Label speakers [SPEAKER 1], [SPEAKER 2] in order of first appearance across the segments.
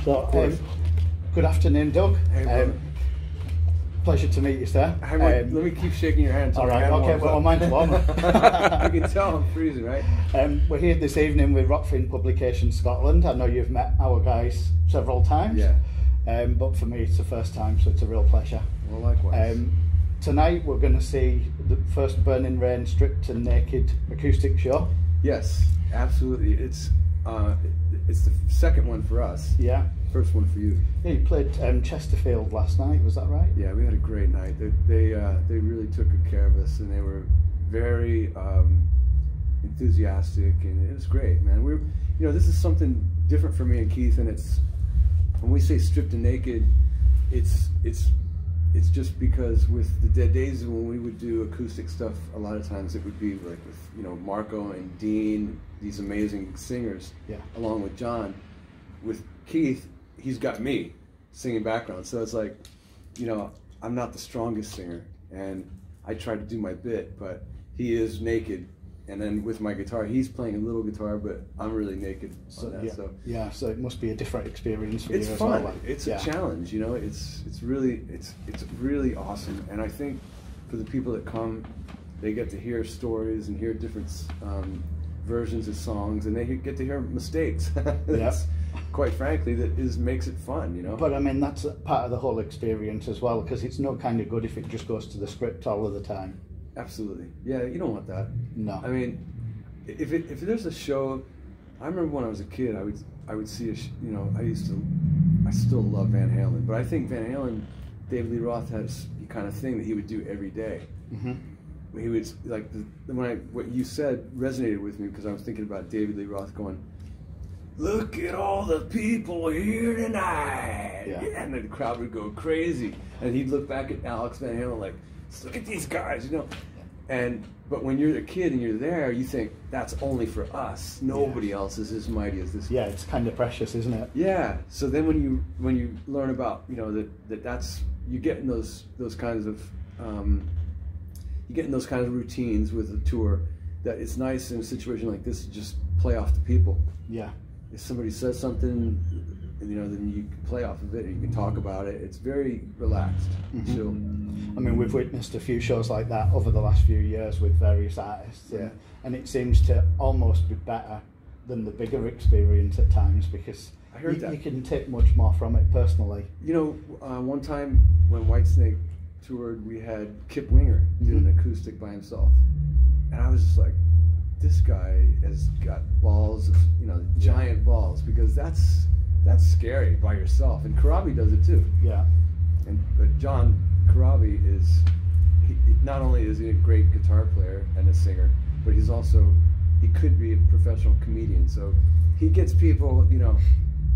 [SPEAKER 1] So, good afternoon, Doug.
[SPEAKER 2] Hey,
[SPEAKER 1] pleasure to meet you, sir.
[SPEAKER 2] Let me keep shaking your hand.
[SPEAKER 1] All right, okay, well, mine's warm.
[SPEAKER 2] I can tell I'm freezing, right?
[SPEAKER 1] We're here this evening with Rockfiend Publications Scotland. I know you've met our guys several times.
[SPEAKER 2] Yeah.
[SPEAKER 1] But for me, it's the first time, so it's a real pleasure.
[SPEAKER 2] Well, likewise.
[SPEAKER 1] Tonight, we're going to see the first Burning Rain Stripped and Naked acoustic show.
[SPEAKER 2] Yes, absolutely. It's the second one for us.
[SPEAKER 1] Yeah.
[SPEAKER 2] First one for you.
[SPEAKER 1] Yeah, you played Chesterfield last night, was that right?
[SPEAKER 2] Yeah, we had a great night. They really took good care of us, and they were very enthusiastic, and it was great, man. This is something different for me and Keith, and it's when we say stripped and naked, it's just because with the Dead Days, when we would do acoustic stuff, a lot of times it would be like with Marco and Dean, these amazing singers,
[SPEAKER 1] yeah, along
[SPEAKER 2] with John. With Keith, he's got me singing background, so it's like, I'm not the strongest singer, and I try to do my bit, but he is naked, and then with my guitar, he's playing a little guitar, but I'm really naked.
[SPEAKER 1] So it must be a different experience for you as well.
[SPEAKER 2] It's fun. It's a challenge, It's really awesome, and I think for the people that come, they get to hear stories and hear different versions of songs, and they get to hear mistakes.
[SPEAKER 1] Yeah.
[SPEAKER 2] Quite frankly, makes it fun,
[SPEAKER 1] But I mean, that's part of the whole experience as well, because it's no kind of good if it just goes to the script all of the time.
[SPEAKER 2] Absolutely. Yeah, you don't want that.
[SPEAKER 1] No.
[SPEAKER 2] I mean, if there's a show, I remember when I was a kid, I would see I still love Van Halen, but I think Van Halen, David Lee Roth has the kind of thing that he would do every day.
[SPEAKER 1] Mm-hmm.
[SPEAKER 2] He would, like, what you said resonated with me, because I was thinking about David Lee Roth going, "Look at all the people here tonight," and the crowd would go crazy, and he'd look back at Alex Van Halen like, "Look at these guys," But when you're a kid and you're there, you think that's only for us. Nobody else is as mighty as this.
[SPEAKER 1] Yeah, it's kind of precious, isn't it?
[SPEAKER 2] Yeah. So then when you learn about that's you get in those kinds of routines with a tour, that it's nice in a situation like this to just play off the people.
[SPEAKER 1] Yeah.
[SPEAKER 2] If somebody says something, then you can play off of it and you can talk about it. It's very relaxed, chill.
[SPEAKER 1] I mean, we've witnessed a few shows like that over the last few years with various artists, and it seems to almost be better than the bigger experience at times, because you can take much more from it personally.
[SPEAKER 2] One time when Whitesnake toured, we had Kip Winger did an acoustic by himself, and I was just like, this guy has got balls, giant balls, because that's scary by yourself. And Karabi does it too.
[SPEAKER 1] Yeah.
[SPEAKER 2] But John Karabi not only is he a great guitar player and a singer, but he could be a professional comedian. So he gets people,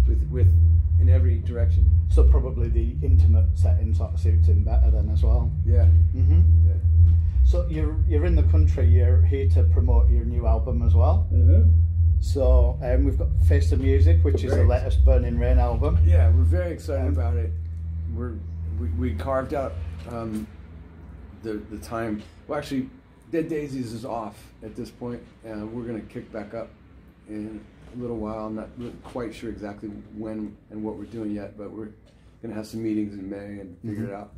[SPEAKER 2] with in every direction.
[SPEAKER 1] So probably the intimate setting sort of suits him better then as well.
[SPEAKER 2] Yeah.
[SPEAKER 1] Mm-hmm.
[SPEAKER 2] Yeah.
[SPEAKER 1] So you're in the country. You're here to promote your new album as well.
[SPEAKER 2] Mm-hmm.
[SPEAKER 1] So we've got Face the Music, which is the latest Burning Rain album.
[SPEAKER 2] Yeah, we're very excited about it. We carved out the time. Well, actually, Dead Daisies is off at this point, and we're going to kick back up in a little while. I'm not quite sure exactly when and what we're doing yet, but we're going to have some meetings in May and figure it out.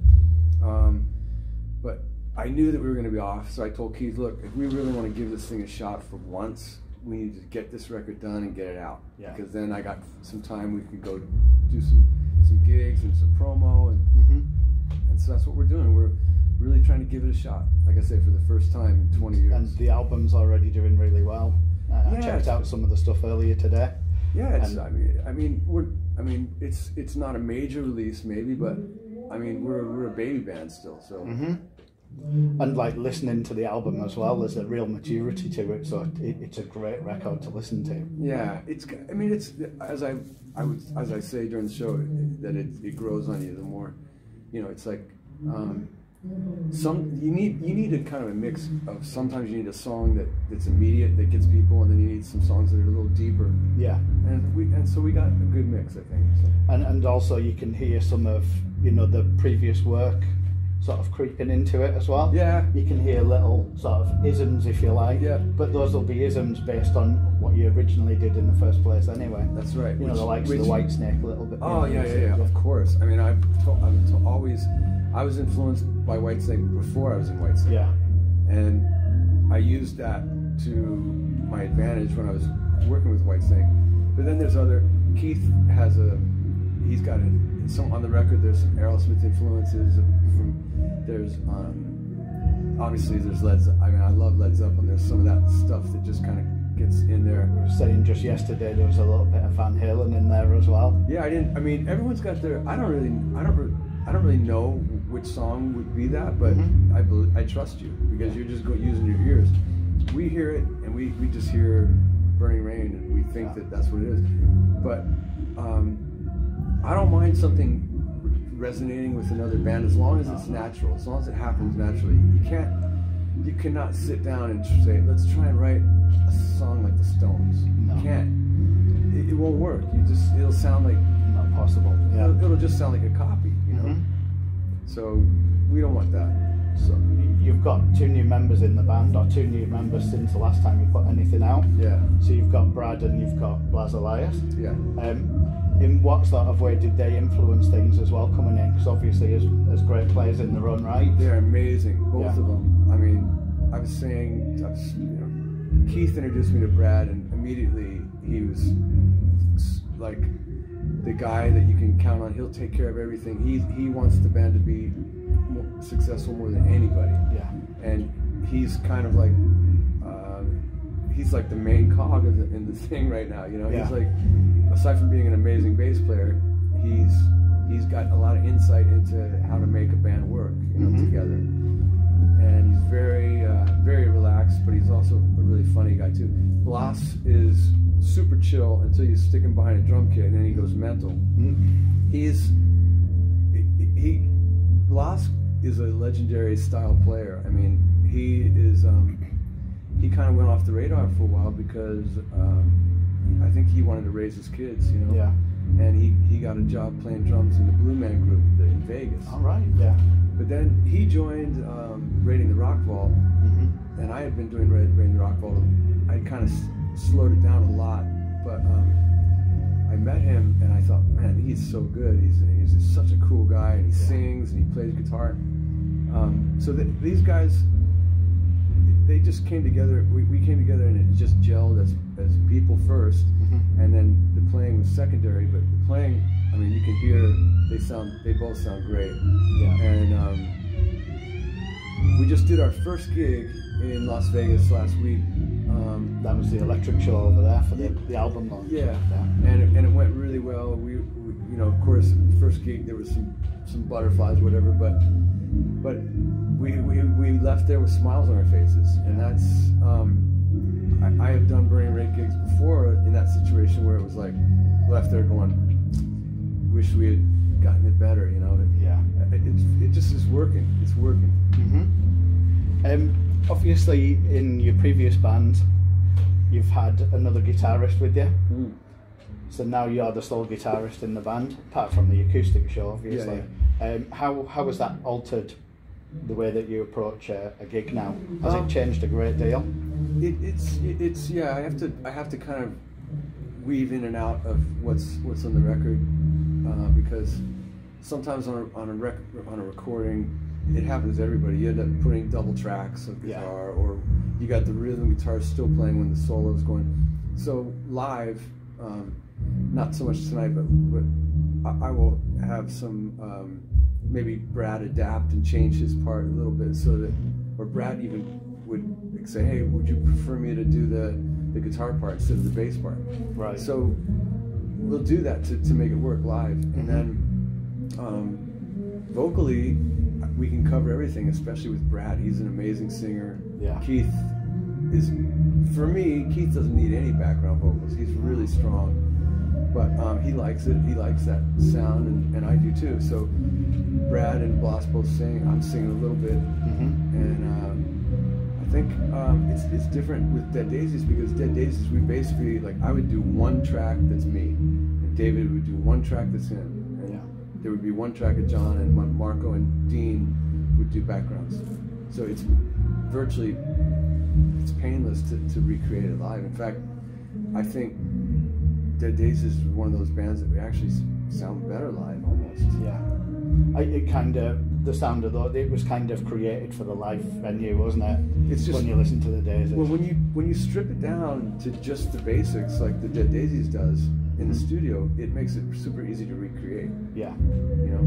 [SPEAKER 2] But I knew that we were going to be off, so I told Keith, look, if we really want to give this thing a shot for once, we need to get this record done and get it out. Yeah. Because then I got some time, we can go do some gigs and some promo, and so that's what we're doing. We're really trying to give it a shot, like I say, for the first time in 20 years.
[SPEAKER 1] And the album's already doing really well. I checked out some of the stuff earlier today.
[SPEAKER 2] Yeah, it's not a major release maybe, but I mean we're a baby band still, so.
[SPEAKER 1] And like listening to the album as well, there's a real maturity to it, so it's a great record to listen to.
[SPEAKER 2] Yeah, it's as I say during the show, that it grows on you the more, it's like you need a kind of a mix of, sometimes you need a song that's immediate, that gets people, and then you need some songs that are a little deeper.
[SPEAKER 1] Yeah.
[SPEAKER 2] And so we got a good mix, I think. So.
[SPEAKER 1] And also you can hear some of the previous work sort of creeping into it as well.
[SPEAKER 2] Yeah.
[SPEAKER 1] You can hear little sort of isms, if you like.
[SPEAKER 2] Yeah.
[SPEAKER 1] But those will be isms based on what you originally did in the first place anyway.
[SPEAKER 2] That's right.
[SPEAKER 1] You know, the likes of the Whitesnake a little bit.
[SPEAKER 2] Oh, yeah, of course. I mean, I was influenced by Whitesnake before I was in Whitesnake.
[SPEAKER 1] Yeah.
[SPEAKER 2] And I used that to my advantage when I was working with Whitesnake. But then there's Keith he's got some on the record. There's some Aerosmith influences obviously there's Led Zeppelin. I mean, I love Led Zeppelin. There's some of that stuff that just kind of gets in there.
[SPEAKER 1] We were saying just yesterday there was a little bit of Van Halen in there as well.
[SPEAKER 2] Yeah, everyone's got their. I don't really know which song would be that, but I trust you because you're just using your ears. We hear it and we just hear Burning Rain and we think that that's what it is. But I don't mind something resonating with another band as long as it's natural, as long as it happens naturally. You cannot sit down and say, let's try and write a song like the Stones.
[SPEAKER 1] No.
[SPEAKER 2] You can't. It won't work. It'll sound like
[SPEAKER 1] not possible. Yeah.
[SPEAKER 2] It'll just sound like a copy, you know. So we don't want that.
[SPEAKER 1] So you've got 2 new members in the band, or 2 new members since the last time you put anything out.
[SPEAKER 2] Yeah.
[SPEAKER 1] So you've got Brad and you've got Blas Elias.
[SPEAKER 2] Yeah.
[SPEAKER 1] In what sort of way did they influence things as well coming in? Because obviously as great players in their own right.
[SPEAKER 2] They're amazing, both of them. I mean, Keith introduced me to Brad, and immediately he was like the guy that you can count on. He'll take care of everything. He wants the band to be successful more than anybody.
[SPEAKER 1] Yeah.
[SPEAKER 2] And he's kind of like he's like the main cog in the thing right now. You know, he's like, aside from being an amazing bass player, he's got a lot of insight into how to make a band work, you know, together. And he's very very relaxed, but he's also a really funny guy too. Blas is super chill until you stick him behind a drum kit, and then he goes mental. Blas is a legendary style player. I mean, he kind of went off the radar for a while because I think he wanted to raise his kids, you know.
[SPEAKER 1] Yeah.
[SPEAKER 2] And he got a job playing drums in the Blue Man Group in Vegas.
[SPEAKER 1] All right. Yeah.
[SPEAKER 2] But then he joined Raiding the Rock Vault, and I had been doing Raiding the Rock Vault. I kind of slowed it down a lot, but I met him and I thought, man, he's so good. He's just such a cool guy, and he sings and he plays guitar. So these guys, they just came together. We came together and it just gelled as people first, and then the playing was secondary. But the playing, I mean, you can hear they both sound great.
[SPEAKER 1] Yeah.
[SPEAKER 2] And we just did our first gig in Las Vegas last week.
[SPEAKER 1] That was the electric show over there for the album launch.
[SPEAKER 2] Yeah. And it went really well. We you know, of course, the first gig there was some butterflies, whatever, but we left there with smiles on our faces, and that's I have done Burning Rain gigs before in that situation where it was like left there going, wish we had gotten it better, you know. It just is working. It's working.
[SPEAKER 1] Obviously, in your previous band, you've had another guitarist with you. So now you're the sole guitarist in the band, apart from the acoustic show, obviously. How has that altered the way that you approach a gig now? Has it changed a great deal?
[SPEAKER 2] It's yeah. I have to kind of weave in and out of what's on the record because sometimes on a recording, it happens to everybody. You end up putting double tracks of guitar, or you got the rhythm guitar still playing when the solo's going. So live, not so much tonight, but I will have some maybe Brad adapt and change his part a little bit so that, or Brad even would say, hey, would you prefer me to do the guitar part instead of the bass part?
[SPEAKER 1] Right.
[SPEAKER 2] So we'll do that to make it work live, and then vocally we can cover everything, especially with Brad. He's an amazing singer.
[SPEAKER 1] Yeah.
[SPEAKER 2] Keith is, for me, Keith doesn't need any background vocals. He's really strong, but he likes it. He likes that sound, and I do too. So Brad and Blas both sing. I'm singing a little bit, and I think it's different with Dead Daisies, because Dead Daisies, we basically, like, I would do one track that's me, and David would do one track that's him, and there would be one track of John and Marco and Dean would do backgrounds. So it's virtually, it's painless to recreate it live. In fact, I think Dead Daisies is one of those bands that we actually sound better live almost.
[SPEAKER 1] Yeah. It kind of, the sound of it was kind of created for the live venue, wasn't it?
[SPEAKER 2] It's just,
[SPEAKER 1] when you listen to the Daisies.
[SPEAKER 2] Well, when you strip it down to just the basics, like the Dead Daisies does in the studio, it makes it super easy to recreate.
[SPEAKER 1] Yeah.
[SPEAKER 2] You know,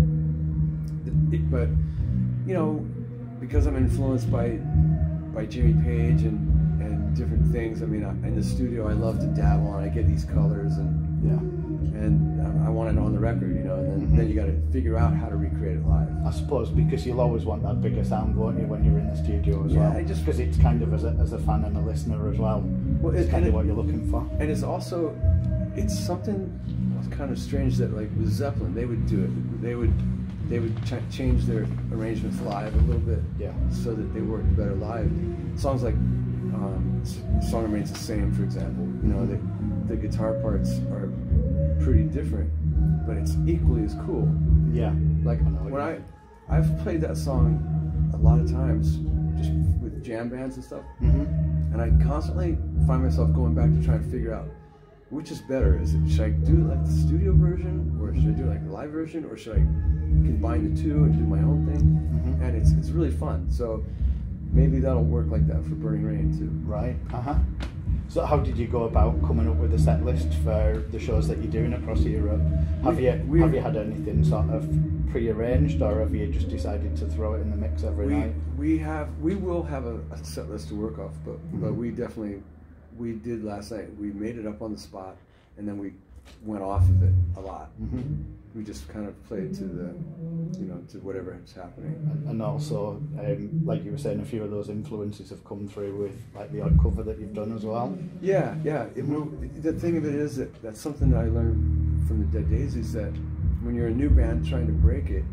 [SPEAKER 2] but you know, because I'm influenced by Jimmy Page and different things. I mean, in the studio, I love to dabble, and I get these colors, and I want it on the record, you know. And then you got to figure out how to recreate it live.
[SPEAKER 1] I suppose because you'll always want that bigger sound, won't you, when you're in the studio as well? Just because it's kind of as a fan and a listener as well. Well, it's kind of what you're looking for.
[SPEAKER 2] And it's also, it's something kind of strange that, like with Zeppelin, they would do it. They would change their arrangements live a little bit, so that they worked better live. Songs like Song Remains the Same, for example. You know, the guitar parts are pretty different, but it's equally as cool.
[SPEAKER 1] Yeah.
[SPEAKER 2] Like when I've played that song a lot of times, just with jam bands and stuff, and I constantly find myself going back to try and figure out which is better. Should I do like the studio version, or should I do like the live version, or should I combine the two and do my own thing? And it's really fun. So maybe that'll work like that for Burning Rain too.
[SPEAKER 1] Right. So how did you go about coming up with a set list for the shows that you're doing across Europe? Have you had anything sort of pre-arranged, or have you just decided to throw it in the mix every night?
[SPEAKER 2] We will have a set list to work off, but we did last night. We made it up on the spot, and then we went off of it a lot. We just kind of played to the, to whatever is happening.
[SPEAKER 1] And also, like you were saying, a few of those influences have come through with like the odd cover that you've done as well. Yeah. The thing of it is that's something that I learned from the Dead Daisies, that when you're a new band trying to break it,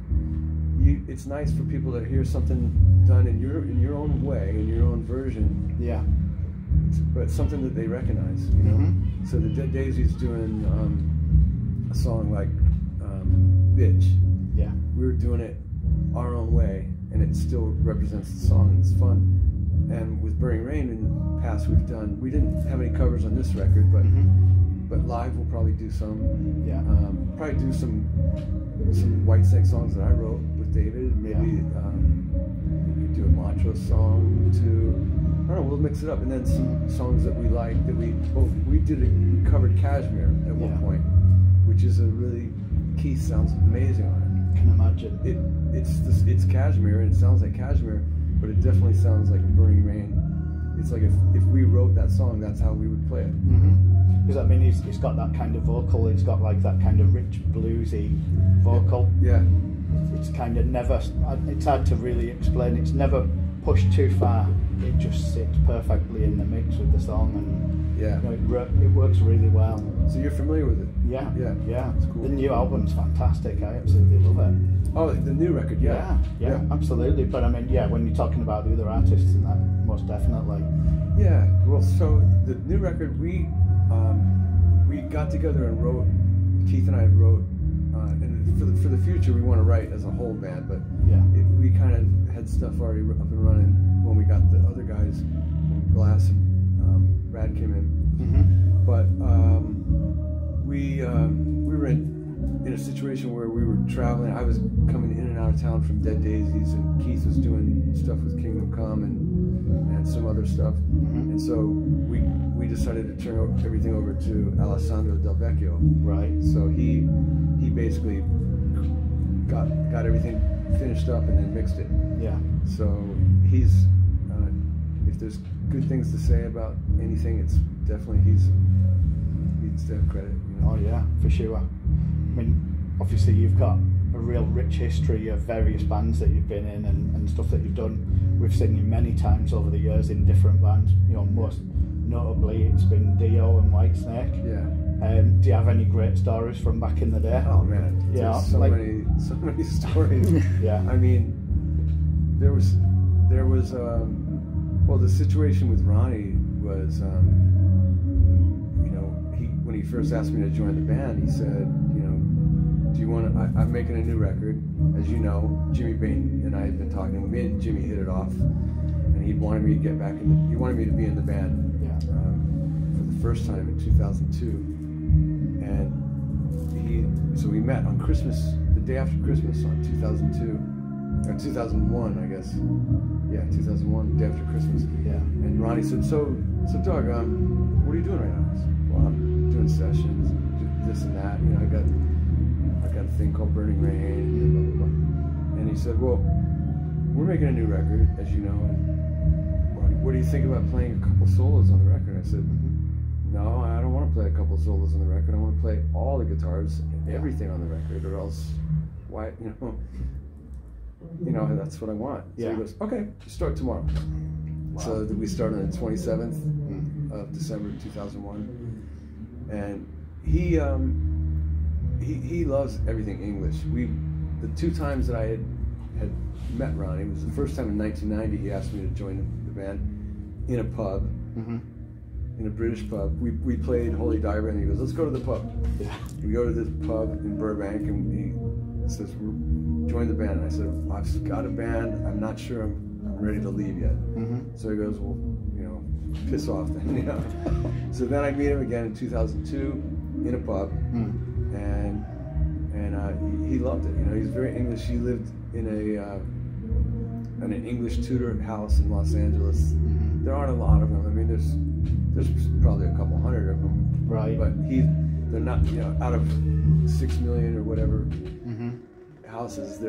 [SPEAKER 1] it's nice for people to hear something done in your own way, in your own version. Yeah. But something that they recognize, you know. So the Dead Daisies doing a song like Bitch. Yeah. We were doing it our own way, and it still represents the song, and it's fun. And with Burning Rain in the past, we didn't have any covers on this record, but live we'll probably do some. Yeah. Probably do some Whitesnake songs that I wrote with David. Maybe we could do a Montrose song too. I don't know, we'll mix it up, and then some songs that we like that we covered Kashmir at one point, which is a really, Keith sounds amazing on it. Can imagine. It's Kashmir, and it sounds like Kashmir, but it definitely sounds like a Burning Rain. It's like if we wrote that song, that's how we would play it. Because I mean, he's got that kind of vocal. It's got like that kind of rich bluesy vocal. Yeah. It's kind of never. It's hard to really explain. It's never pushed too far. It just sits perfectly in the mix with the song, and it works really well. So you're familiar with it? Yeah. It's cool. The new album's fantastic. I absolutely love it. Oh, the new record, yeah, absolutely. But I mean, when you're talking about the other artists and that, most definitely. Yeah. Well, so the new record, we got together and wrote. Keith and I wrote, and for the future, we want to write as a whole band. But we kind of had stuff already up and running when we got the other guys, when Glass and Brad came in. But we were in a situation where we were traveling. I was coming in and out of town from Dead Daisies, and Keith was doing stuff with Kingdom Come and some other stuff. And so we decided to turn everything over to Alessandro Del Vecchio. Right. So he basically got everything finished up and then mixed it. Yeah. So he's if there's good things to say about anything, it's definitely he needs to have credit. You know? Oh yeah, for sure. I mean, obviously you've got a real rich history of various bands that you've been in and stuff that you've done. We've seen you many times over the years in different bands. You know, most notably it's been Dio and Whitesnake. Yeah. Do you have any great stories from back in the day? Oh man, yeah, so many stories. Yeah. I mean, there was well, the situation with Ronnie was, when he first asked me to join the band, he said, do
[SPEAKER 2] do you want to, I'm making a new record. As you know, Jimmy Bain and I had been talking. Me and Jimmy hit it off, and he wanted me to get back in. He wanted me to be in the band for the first time in 2002, and so we met on Christmas, the day after Christmas on 2002, or 2001, I guess. Yeah, 2001, day after Christmas.
[SPEAKER 1] Yeah. And
[SPEAKER 2] Ronnie said, "So Doug, what are you doing right now?" I said, "Well, I'm doing sessions, this and that. You know, I got a thing called Burning Rain, blah, blah, blah." And he said, "Well, we're making a new record, as you know, and what do you think about playing a couple solos on the record?" I said, "No, I don't want to play a couple solos on the record. I want to play all the guitars and everything on the record, or else, why, that's what I want." So he goes, "Okay, start tomorrow." Wow. So we started on the 27th of December 2001, and he loves everything English. The two times that I had met Ronnie, it was the first time in 1990 he asked me to join the band in a pub, in a British pub. We played Holy Diver, and he goes, "Let's go to the pub." Yeah. We go to this pub in Burbank, and he says, "Join the band." And I said, "I've got a band. I'm not sure I'm ready to leave yet." So he goes, "Well, piss off then." So then I meet him again in 2002 in a pub, and he loved it. He's very English. He lived in an English tutor house in Los Angeles. There aren't a lot of them. I mean, there's probably a couple hundred of them.
[SPEAKER 1] Right.
[SPEAKER 2] But they're not, out of 6 million or whatever houses,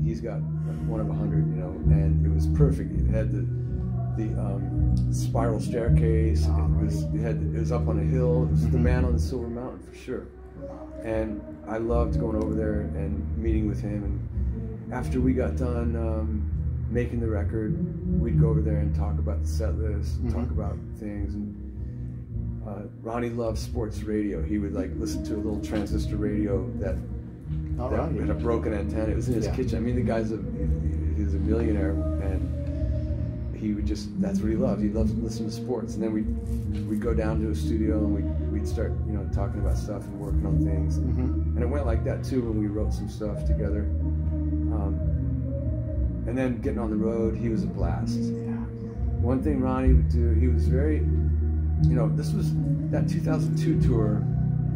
[SPEAKER 2] he's got one of 100, and it was perfect. It had the spiral staircase. It was up on a hill. It was the Man on the Silver Mountain for sure. And I loved going over there and meeting with him. And after we got done making the record, we'd go over there and talk about the set list, and talk about things. And Ronnie loved sports radio. He would listen to a little transistor radio that had a broken antenna. It was in his kitchen. I mean, the guy's he's a millionaire, and he would that's what he loved. He loved to listen to sports. And then we'd go down to a studio, and we'd start talking about stuff and working on things. And it went like that too when we wrote some stuff together. And then getting on the road, he was a blast. One thing Ronnie would do, he was very, this was, that 2002 tour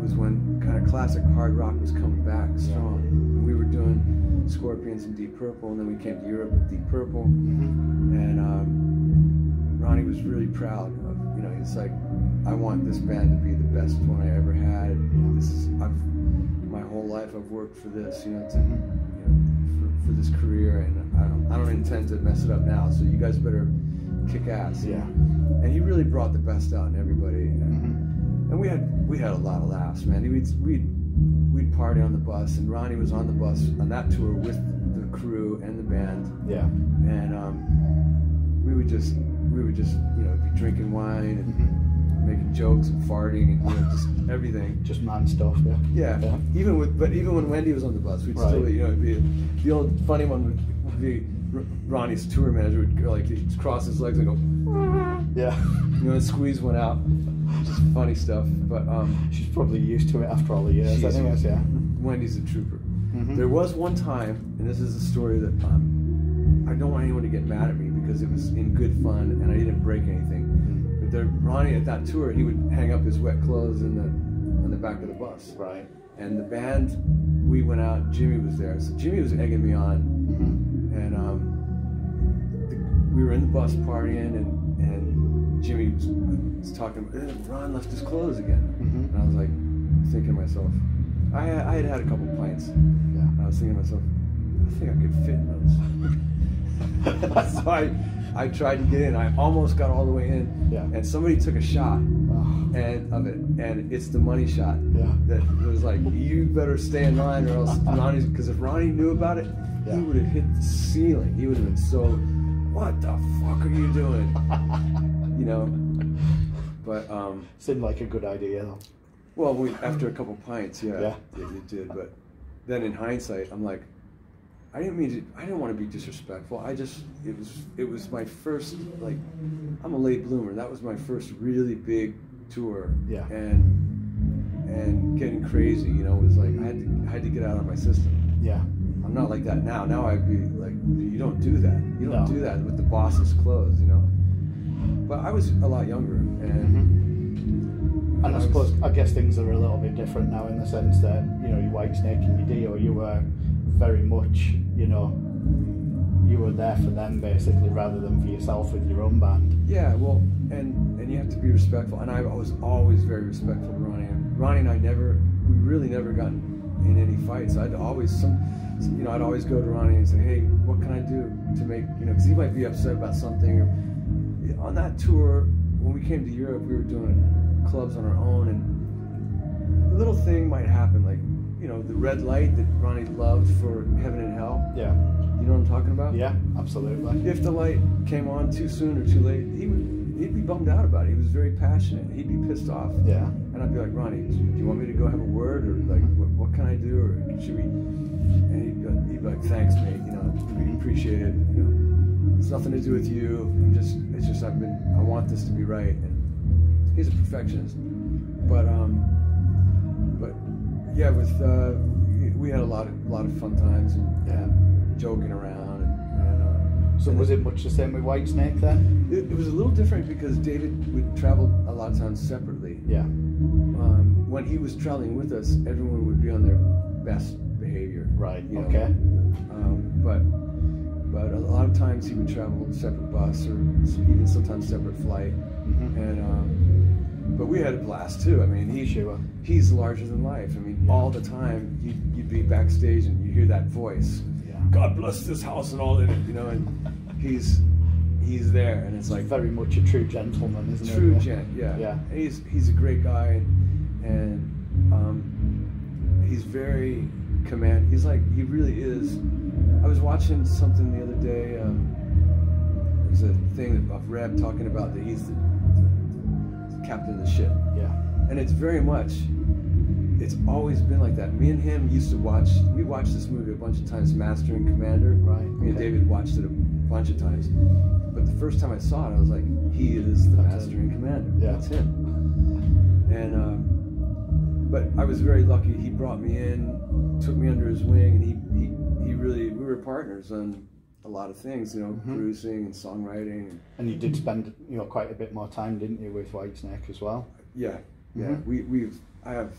[SPEAKER 2] was when kind of classic hard rock was coming back strong. We were doing Scorpions and Deep Purple, and then we came to Europe with Deep Purple. And Ronnie was really proud of, he's like, "I want this band to be the best one I ever had. My whole life I've worked for this, for this career, and I don't intend to mess it up now. So you guys better kick ass." And he really brought the best out in everybody. And we had a lot of laughs, man. We'd party on the bus, and Ronnie was on the bus on that tour with the crew and the band. And we would just be drinking wine and making jokes and farting and just everything.
[SPEAKER 1] Just man stuff.
[SPEAKER 2] Even when Wendy was on the bus, we'd still it'd be the old funny one would be Ronnie's tour manager would go he'd cross his legs and go and squeeze one out. Just funny stuff. But
[SPEAKER 1] she's probably used to it after all the years. Anyways,
[SPEAKER 2] Wendy's a trooper. There was one time, and this is a story that I don't want anyone to get mad at me because it was in good fun and I didn't break anything. But Ronnie at that tour, he would hang up his wet clothes on the back of the bus.
[SPEAKER 1] Right.
[SPEAKER 2] And the band, we went out. Jimmy was there, so Jimmy was egging me on, and we were in the bus partying, and Jimmy was talking about Ron left his clothes again, and I was like thinking to myself, I had a couple pints. I was thinking to myself, I think I could fit in those. So I tried to get in. I almost got all the way in, and somebody took a shot and it's the money shot. That was like, you better stay in line or else Ronnie's, because if Ronnie knew about it, he would have hit the ceiling. He would have been so, what the fuck are you doing? But
[SPEAKER 1] seemed like a good idea though.
[SPEAKER 2] Well, after a couple pints, it did. But then in hindsight, I'm like, I didn't want to be disrespectful. It was my first, I'm a late bloomer. That was my first really big tour. And and getting crazy, you know, was like I had to get out of my system.
[SPEAKER 1] Yeah.
[SPEAKER 2] I'm not like that now. Now I'd be like, you don't do that. You don't do that with the boss's clothes, you know. But I was a lot younger, and
[SPEAKER 1] I suppose I guess things are a little bit different now in the sense that, you know, you Whitesnake and your Dio, you were very much, you know, you were there for them basically rather than for yourself with your own band.
[SPEAKER 2] Yeah, well, and you have to be respectful, and I was always very respectful to Ronnie. And Ronnie and I we really never got in any fights. I'd always go to Ronnie and say, hey, what can I do to make, you know, because he might be upset about something. Or on that tour, when we came to Europe, we were doing clubs on our own, and a little thing might happen, like, you know, the red light that Ronnie loved for Heaven and Hell.
[SPEAKER 1] Yeah.
[SPEAKER 2] You know what I'm talking about?
[SPEAKER 1] Yeah, absolutely.
[SPEAKER 2] If the light came on too soon or too late, he'd be bummed out about it. He was very passionate. He'd be pissed off.
[SPEAKER 1] Yeah.
[SPEAKER 2] And I'd be like, Ronnie, do you want me to go have a word, or like, what can I do, or should we? And he'd be like, thanks, mate. You know, we appreciate it. You know, it's nothing to do with you. It's just I want this to be right. And he's a perfectionist. But yeah, we had a lot of fun times and joking around.
[SPEAKER 1] So was it much the same with Whitesnake then?
[SPEAKER 2] It was a little different because David would travel a lot of times separately.
[SPEAKER 1] Yeah.
[SPEAKER 2] When he was traveling with us, everyone would be on their best behavior.
[SPEAKER 1] Right.
[SPEAKER 2] You know?
[SPEAKER 1] Okay.
[SPEAKER 2] But a lot of times he would travel separate bus or even sometimes separate flight. But we had a blast too. I mean, he's larger than life. I mean, all the time you'd be backstage and you hear that voice. Yeah. God bless this house and all in it, you know, and he's there, and it's like
[SPEAKER 1] very much a true gentleman, isn't it?
[SPEAKER 2] True gent, yeah. Yeah. And he's a great guy, and he's very he really is. I was watching something the other day. There's a thing of Reb talking about that he's the captain of the ship.
[SPEAKER 1] Yeah.
[SPEAKER 2] And it's always been like that. Me and him we watched this movie a bunch of times, Master and Commander.
[SPEAKER 1] Right.
[SPEAKER 2] Me and David watched it a bunch of times. But the first time I saw it, I was like, he is the Master and Commander.
[SPEAKER 1] Yeah.
[SPEAKER 2] That's him. And but I was very lucky. He brought me in, took me under his wing, and he really, we were partners on a lot of things, you know, producing and songwriting.
[SPEAKER 1] And you did spend, you know, quite a bit more time, didn't you, with Whitesnake as well?
[SPEAKER 2] Yeah, yeah. I have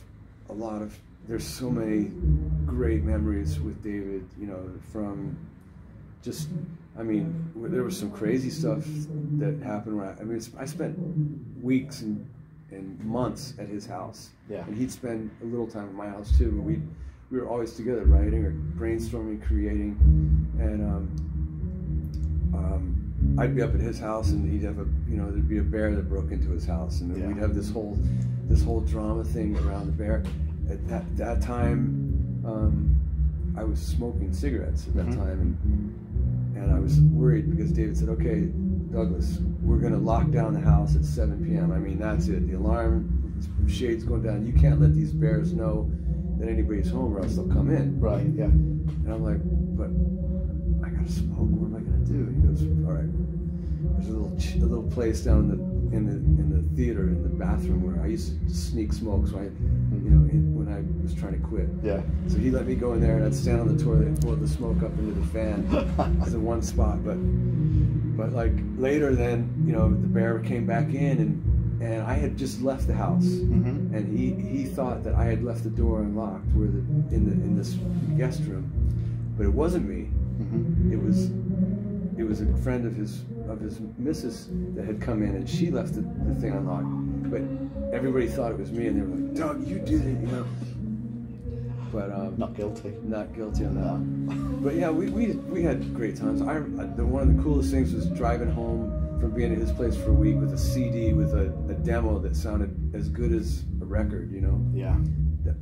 [SPEAKER 2] a lot of. There's so many great memories with David. You know, from just. I mean, there was some crazy stuff that happened. I spent weeks and months at his house.
[SPEAKER 1] Yeah. And
[SPEAKER 2] he'd spend a little time at my house too. But we were always together, writing or brainstorming, creating, and I'd be up at his house, and he'd have there'd be a bear that broke into his house, and we'd have this whole drama thing around the bear. At that time, I was smoking cigarettes at that time, and I was worried because David said, "Okay, Douglas, we're going to lock down the house at 7 p.m. I mean, that's it. The alarm, shades going down. You can't let these bears know that anybody's home, or else they'll come in."
[SPEAKER 1] Right. Yeah.
[SPEAKER 2] And I'm like, "But I gotta smoke. What am I gonna do?" He goes, "All right. There's a little place down in the theater, in the bathroom, where I used to sneak smoke. So when I was trying to quit.
[SPEAKER 1] Yeah.
[SPEAKER 2] So he let me go in there, and I'd stand on the toilet and blow the smoke up into the fan. It's in one spot, but like later, then the bear came back in, and I had just left the house, and he thought that I had left the door unlocked, in this guest room, but it wasn't me. It was a friend of his missus that had come in, and she left the thing unlocked. But everybody thought it was me, and they were like, "Doug, you did it," But
[SPEAKER 1] not guilty.
[SPEAKER 2] Not guilty on that. But yeah, we had great times. One of the coolest things was driving home from being at his place for a week with a CD with a demo that sounded as good as a record.
[SPEAKER 1] Yeah.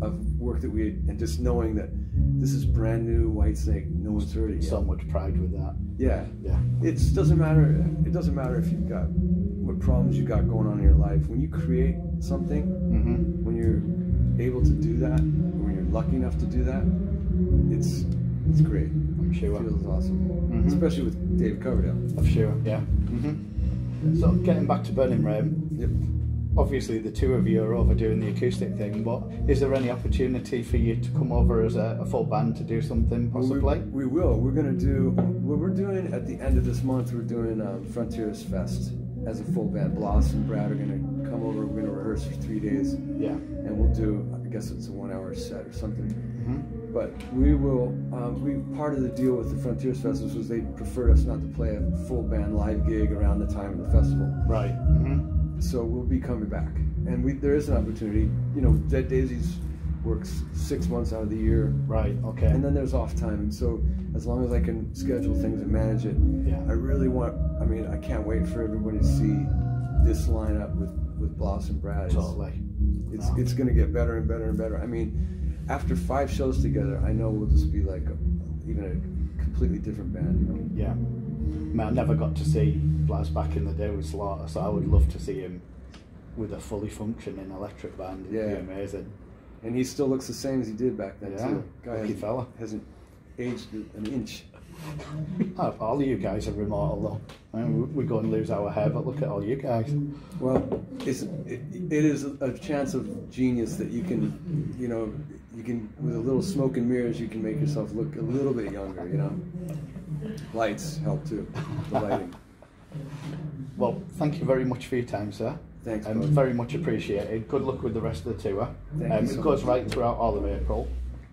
[SPEAKER 2] Of work that we had, and just knowing that this is brand new Whitesnake, no one's heard it yet.
[SPEAKER 1] So much pride with that.
[SPEAKER 2] Yeah.
[SPEAKER 1] Yeah.
[SPEAKER 2] It doesn't matter if you've got what problems you got going on in your life. When you create something, when you're able to do that, when you're lucky enough to do that, it's great.
[SPEAKER 1] I'm sure.
[SPEAKER 2] It feels awesome, especially with Dave Coverdale.
[SPEAKER 1] I'm sure. Yeah. So getting back to Burning Rain.
[SPEAKER 2] Yep.
[SPEAKER 1] obviously the two of you are over doing the acoustic thing, but is there any opportunity for you to come over as a full band to do something possibly?
[SPEAKER 2] We will. We're going to do what we're doing at the end of this month. We're doing Frontiers Fest as a full band. Bloss and Brad are going to come over. We're going to rehearse for 3 days.
[SPEAKER 1] Yeah.
[SPEAKER 2] And we'll do, I guess it's a 1 hour set or something. Mm-hmm. But we will, part of the deal with the Frontiers Fest was they preferred us not to play a full band live gig around the time of the festival.
[SPEAKER 1] Right. Mm-hmm.
[SPEAKER 2] So we'll be coming back. And there is an opportunity, you know, Dead Daisies works 6 months out of the year.
[SPEAKER 1] Right, okay.
[SPEAKER 2] And then there's off time. And so as long as I can schedule things and manage it,
[SPEAKER 1] yeah.
[SPEAKER 2] I can't wait for everybody to see this lineup with Bloss and Brad.
[SPEAKER 1] Totally.
[SPEAKER 2] It's going to get better and better and better. I mean, after 5 shows together, I know we'll just be like even a completely different band, you know?
[SPEAKER 1] Yeah. I mean, I never got to see Blaz back in the day with Slaughter, so I would love to see him with a fully functioning electric band. It'd be amazing.
[SPEAKER 2] And he still looks the same as he did back then, too.
[SPEAKER 1] Lucky fella.
[SPEAKER 2] Hasn't aged an inch.
[SPEAKER 1] All of you guys are immortal, though. I mean, we go and lose our hair, but look at all you guys.
[SPEAKER 2] Well, it is a chance of genius that you can, you know, with a little smoke and mirrors, you can make yourself look a little bit younger, you know. Lights help too, the lighting.
[SPEAKER 1] Well, thank you very much for your time, sir.
[SPEAKER 2] Thanks,
[SPEAKER 1] very much appreciated. Good luck with the rest of the tour. It goes right throughout all of April,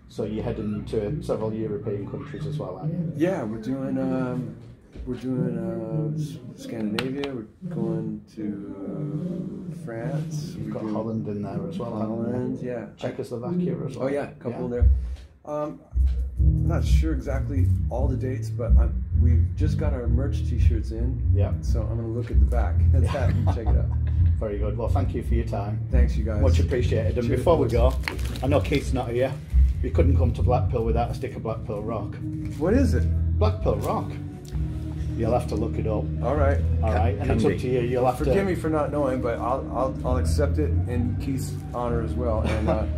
[SPEAKER 1] so you're heading to several European countries as well, aren't you?
[SPEAKER 2] Yeah, we're doing Scandinavia. We're going to France.
[SPEAKER 1] We've got Holland in there as well.
[SPEAKER 2] Holland, yeah.
[SPEAKER 1] Czechoslovakia as well.
[SPEAKER 2] Oh yeah, a couple in there. I'm not sure exactly all the dates, but we've just got our merch T-shirts in.
[SPEAKER 1] Yeah.
[SPEAKER 2] So I'm going to look at the back and check it out.
[SPEAKER 1] Very good. Well, thank you for your time.
[SPEAKER 2] Thanks, you guys.
[SPEAKER 1] Much appreciated. And
[SPEAKER 2] Cheers,
[SPEAKER 1] before we go, I know Keith's not here. We couldn't come to Blackpool without a stick of Blackpool Rock.
[SPEAKER 2] What is it?
[SPEAKER 1] Blackpool Rock. You'll have to look it up.
[SPEAKER 2] All right.
[SPEAKER 1] All right. And it's up to you. You'll have to.
[SPEAKER 2] Forgive me for not knowing, but I'll accept it in Keith's honor as well. And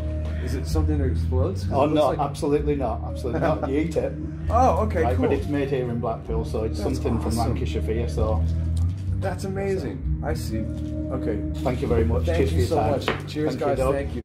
[SPEAKER 2] is it something that explodes?
[SPEAKER 1] Oh no, absolutely not. Absolutely not. You eat it.
[SPEAKER 2] Oh, okay,
[SPEAKER 1] right,
[SPEAKER 2] cool.
[SPEAKER 1] But it's made here in Blackpool, so it's something from Lancashire for you. So
[SPEAKER 2] that's amazing. I see. Okay.
[SPEAKER 1] Thank you very much.
[SPEAKER 2] Thank
[SPEAKER 1] Cheers
[SPEAKER 2] you
[SPEAKER 1] for your
[SPEAKER 2] so
[SPEAKER 1] time.
[SPEAKER 2] much. Cheers,
[SPEAKER 1] Thank
[SPEAKER 2] guys.
[SPEAKER 1] You,
[SPEAKER 2] thank you.